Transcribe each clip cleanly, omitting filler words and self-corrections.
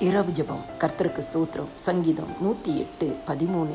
இரவு ஜெபம். கர்த்தருக்கு ஸ்தோத்திரம். சங்கீதம் 108:13.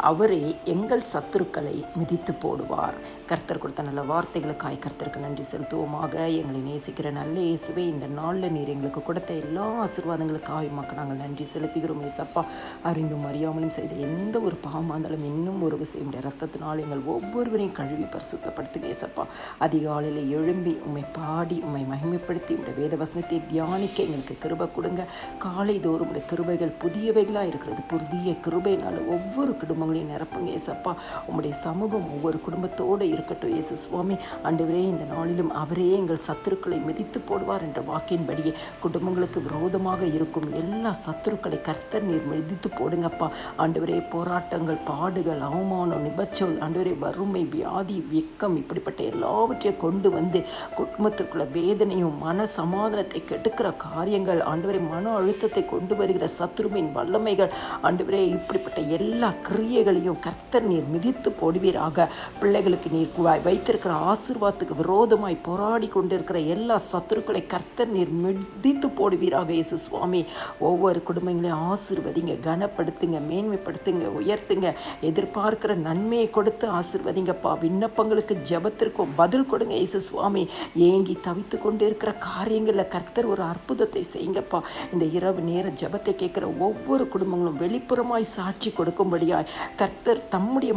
அவரே எங்கள் சத்துருக்களை மிதித்து போடுவார். கர்த்தர் கொடுத்த நல்ல வார்த்தைகளுக்காய் கர்த்தருக்கு நன்றி செலுத்துவோமாக. எங்களை நேசிக்கிற நல்ல இயேசுவே, இந்த நாளில் நீர் எங்களுக்கு கொடுத்த எல்லா ஆசீர்வாதங்களுக்காக உமக்கு நாங்கள் நன்றி செலுத்துகிறோம். ஏசப்பா, அறிந்தும் அறியாமலும் செய்த எந்த ஒரு பாவமாக இருந்தாலும் இன்னும் ஒரு விஷயம் ரத்தத்தினால் எங்கள் ஒவ்வொருவரையும் கழுவி பரிசுத்தப்படுத்துங்க. ஏசப்பா, அதிகாலையில் எழும்பி உம்மை பாடி உம்மை மகிமைப்படுத்தி உடைய வேத வசனத்தை தியானிக்க எங்களுக்கு கிருபை கொடுங்க. காலை தோறும் உடைய கிருபைகள் புதியவைகளாக இருக்கிறது. புதிய கிருபையினால் ஒவ்வொரு குடும்பங்களையும் நிரப்புங்க. ஏசப்பா, உம்முடைய சமூகம் ஒவ்வொரு குடும்பத்தோடு இருக்கட்டும். இயேசு சுவாமி, ஆண்டவரே, இந்த நாளிலும் அவரே எங்கள் சத்துருக்களை மிதித்து போடுவார் என்ற வாக்கின்படியே குடும்பங்களுக்கு விரோதமாக இருக்கும் எல்லா சத்துருக்களை கர்த்தர் நீர் மிதித்து போடுங்கப்பா. ஆண்டவரே, போராட்டங்கள், பாடுகள், அவமானம், நிபச்சொல், ஆண்டவரே, வறுமை, வியாதி, வெக்கம், இப்படிப்பட்ட எல்லாவற்றையும் கொண்டு வந்து குடும்பத்திற்குள்ள வேதனையும் மன சமாதானத்தை கெடுக்கிற காரியங்கள், ஆண்டவரே, மன அழுத்தத்தை கொண்டு வருகிற சத்துருவின் வல்லமைகள், ஆண்டவரே, இப்படிப்பட்ட எல்லா கிரியைகளையும் கர்த்தர் நீர் மிதித்து போடுவீராக. பிள்ளைகளுக்கு நீர் வைத்திருக்கிற ஆசீர்வாதத்துக்கு விரோதமாய் போராடி கொண்டிருக்கிற எல்லா சத்துருக்களை கர்த்தர் நீர் மிதித்து போடுவீராக. இயேசு சுவாமி, ஒவ்வொரு குடும்பங்களையும் ஆசீர்வதிங்க, கனப்படுத்துங்க, மேன்மைப்படுத்துங்க, உயர்த்துங்க. எதிர்பார்க்கிற நன்மையை கொடுத்து ஆசீர்வதிங்கப்பா. விண்ணப்பங்களுக்கு ஜெபத்திற்கும் பதில் கொடுங்க. இயேசு சுவாமி, ஏங்கி தவித்து கொண்டு இருக்கிற காரியங்களில் கர்த்தர் ஒரு அற்புதத்தை செய்யுங்கப்பா. இந்த இரவு நேர ஜெபத்தை கேட்கிற ஒவ்வொரு குடும்பங்களும் வெளிப்புறமாய் சாட்சி கொடுக்கும்படியாய் கர்த்தர் தம்முடைய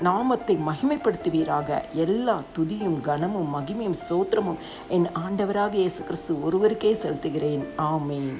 நாமத்தை மகிமைப்படுத்துவீராக. எல்லா துதியும் கனமும் மகிமையும் ஸ்தோத்திரமும் என் ஆண்டவராக இயேசு கிறிஸ்து ஒருவருக்கே செலுத்துகிறேன். ஆமென்.